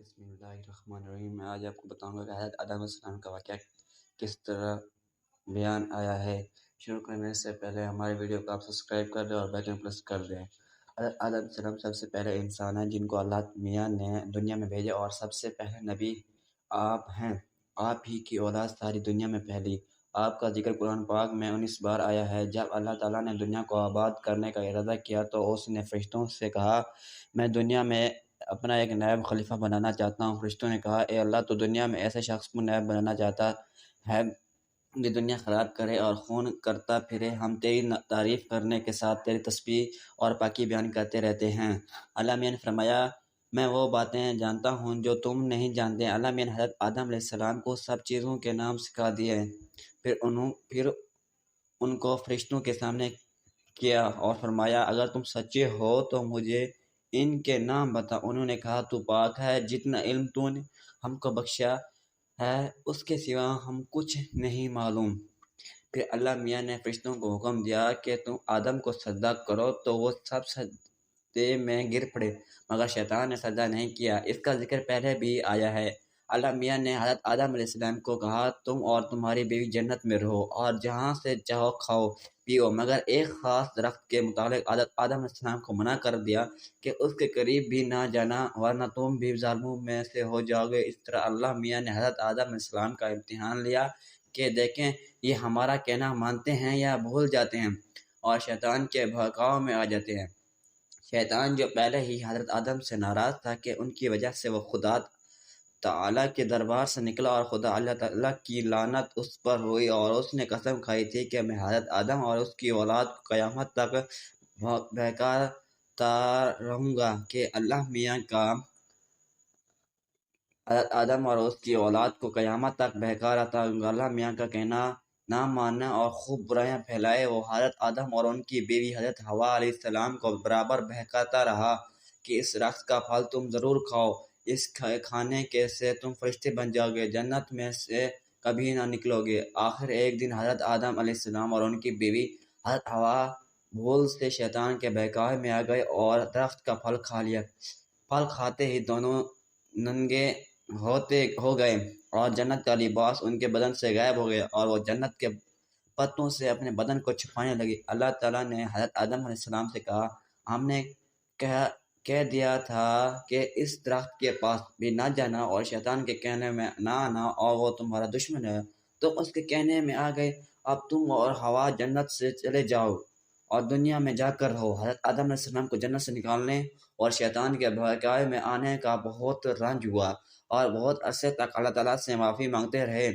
بسم اللہ الرحمن الرحیم۔ میں آج آپ کو بتاؤں گا کہ حضرت آدم علیہ السلام کا واقعہ کس طرح بیان آیا ہے۔ شروع کرنے سے پہلے ہمارے ویڈیو کو آپ سبسکرائب کر دیں اور بیل آئکن پریس کر دیں۔ حضرت آدم علیہ السلام سب سے پہلے انسان ہیں جن کو اللہ میاں نے دنیا میں بھیجا، اور سب سے پہلے نبی آپ ہیں۔ آپ ہی کی اولاد ساری دنیا میں پھیلی۔ آپ کا ذکر قرآن پاک میں 19 بار آیا ہے۔ جب اللہ تعالیٰ نے دنیا کو آباد کرنے کا ارادہ کیا تو اس نے فرشتوں سے کہا، میں دنیا میں اپنا ایک نائب خلیفہ بنانا چاہتا ہوں۔ فرشتوں نے کہا، اے اللہ، تو دنیا میں ایسے شخص کو نائب بنانا چاہتا ہے جو دنیا خراب کرے اور خون کرتا پھرے۔ ہم تیری تعریف کرنے کے ساتھ تیری تسبیح اور پاکی بیان کرتے رہتے ہیں۔ اللہ میاں نے فرمایا، میں وہ باتیں جانتا ہوں جو تم نہیں جانتے۔ اللہ میاں نے حضرت آدم علیہ السلام کو سب چیزوں کے نام سکھا دیے۔ پھر ان کو فرشتوں کے سامنے کیا اور فرمایا، اگر تم سچے ہو تو مجھے ان کے نام بتا۔ انہوں نے کہا، تو پاک ہے، جتنا علم تو نے ہم کو بخشا ہے اس کے سوا ہم کچھ نہیں معلوم۔ پھر اللہ میاں نے فرشتوں کو حکم دیا کہ تم آدم کو سجدہ کرو، تو وہ سب سجدے میں گر پڑے مگر شیطان نے سجدہ نہیں کیا۔ اس کا ذکر پہلے بھی آیا ہے۔ اللہ میاں نے حضرت آدم علیہ السلام کو کہا، تم اور تمہاری بیوی جنت میں رہو اور جہاں سے چاہو کھاؤ پیو، مگر ایک خاص درخت کے متعلق حضرت آدم علیہ السلام کو منع کر دیا کہ اس کے قریب بھی نہ جانا ورنہ تم بھی ظالموں میں سے ہو جاؤ گے۔ اس طرح اللہ میاں نے حضرت آدم علیہ السلام کا امتحان لیا کہ دیکھیں یہ ہمارا کہنا مانتے ہیں یا بھول جاتے ہیں اور شیطان کے بہکاؤ میں آ جاتے ہیں۔ شیطان جو پہلے ہی حضرت آدم سے ناراض تھا کہ ان کی وجہ سے وہ خدا تعالیٰ کے دربار سے نکلا اور خدا اللہ تعالیٰ کی لعنت اس پر ہوئی، اور اس نے قسم کھائی تھی کہ میں حضرت آدم اور اس کی اولاد کو قیامت تک بہکاتا رہوں گا۔ کہ اللہ میاں کا حضرت آدم اور اس کی اولاد کو قیامت تک بہکا رہتا ہوں گا۔ اللہ میاں کا کہنا نہ ماننا اور خوب برائیاں پھیلائے۔ وہ حضرت آدم اور ان کی بیوی حضرت حوا علیہ السلام کو برابر بہکاتا رہا کہ اس درخت کا پھل تم ضرور کھاؤ، اس کھانے کے سے تم فرشتے بن جاؤ گے، جنت میں سے کبھی نہ نکلو گے۔ آخر ایک دن حضرت آدم علیہ السلام اور ان کی بیوی حضرت حوا بھول سے شیطان کے بہکاوے میں آ گئے اور درخت کا پھل کھا لیا۔ پھل کھاتے ہی دونوں ننگے ہو گئے اور جنت کا لباس ان کے بدن سے غائب ہو گیا اور وہ جنت کے پتوں سے اپنے بدن کو چھپانے لگی۔ اللہ تعالیٰ نے حضرت آدم علیہ السلام سے کہا، ہم نے کہہ دیا تھا کہ اس درخت کے پاس بھی نہ جانا اور شیطان کے کہنے میں نہ آنا اور وہ تمہارا دشمن ہے۔ تم اس کے کہنے میں آ گئے، اب تم اور حوا جنت سے چلے جاؤ اور دنیا میں جا کر رہو۔ حضرت آدم علیہ السلام کو جنت سے نکالنے اور شیطان کے بہکاوے میں آنے کا بہت رنج ہوا اور بہت عرصے تک اللہ تعالیٰ سے معافی مانگتے رہے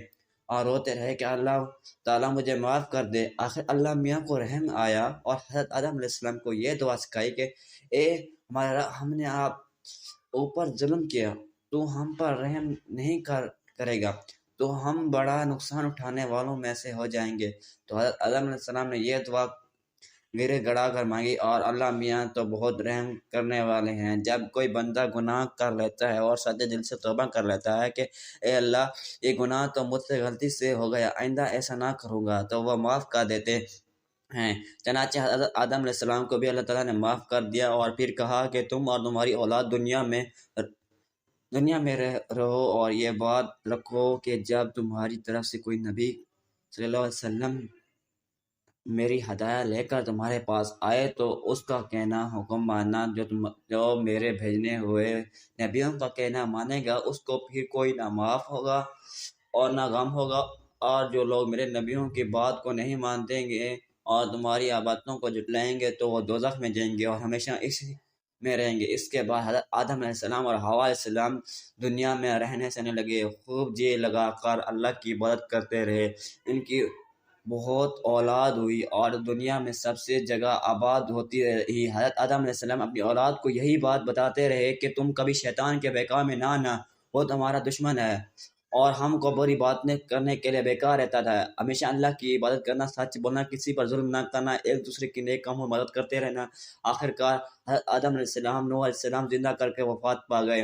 اور روتے رہے کہ اللہ تعالیٰ مجھے معاف کر دے۔ آخر اللہ میاں کو رحم آیا اور حضرت آدم علیہ السلام کو یہ دعا سکھائی کہ اے ہمارا رب، ہم نے آپ اوپر ظلم کیا، تو ہم پر رحم نہیں کرے گا تو ہم بڑا نقصان اٹھانے والوں میں سے ہو جائیں گے۔ تو حضرت آدم علیہ السلام نے یہ دعا گرے گڑا کر مانگی، اور اللہ میاں تو بہت رحم کرنے والے ہیں۔ جب کوئی بندہ گناہ کر لیتا ہے اور سچے دل سے توبہ کر لیتا ہے کہ اے اللہ، یہ گناہ تو مجھ سے غلطی سے ہو گیا، آئندہ ایسا نہ کروں گا، تو وہ معاف کر دیتے ہیں۔ چنانچہ حضرت آدم علیہ السلام کو بھی اللہ تعالیٰ نے معاف کر دیا اور پھر کہا کہ تم اور تمہاری اولاد دنیا میں رہو، اور یہ بات رکھو کہ جب تمہاری طرف سے کوئی نبی صلی اللہ علیہ وسلم میری ہدایت لے کر تمہارے پاس آئے تو اس کا کہنا حکم ماننا، جو میرے بھیجنے ہوئے نبیوں کا کہنا مانے گا اس کو پھر کوئی نہ معاف ہوگا اور نہ غم ہوگا، اور جو لوگ میرے نبیوں کی بات کو نہیں مانیں گے اور تمہاری باتوں کو جھٹلائیں گے تو وہ دوزخ میں جائیں گے اور ہمیشہ اسی میں رہیں گے۔ اس کے بعد حضرت آدم علیہ السلام اور حوا علیہ السلام دنیا میں رہنے سہنے لگے، خوب جی لگا کر اللہ کی عبادت کرتے رہے۔ ان کی بہت اولاد ہوئی اور دنیا میں سب سے جگہ آباد ہوتی رہی۔ حضرت آدم علیہ السلام اپنی اولاد کو یہی بات بتاتے رہے کہ تم کبھی شیطان کے بہکاوے میں نہ آنا، وہ تمہارا دشمن ہے اور ہم کو بری باتیں کرنے کے لیے بیکار رہتا تھا۔ ہمیشہ اللہ کی عبادت کرنا، سچ بولنا، کسی پر ظلم نہ کرنا، ایک دوسرے کی نیک کاموں میں مدد کرتے رہنا۔ آخر کار حضرت آدم علیہ السلام نوح علیہ السلام زندہ کر کے وفات پا گئے۔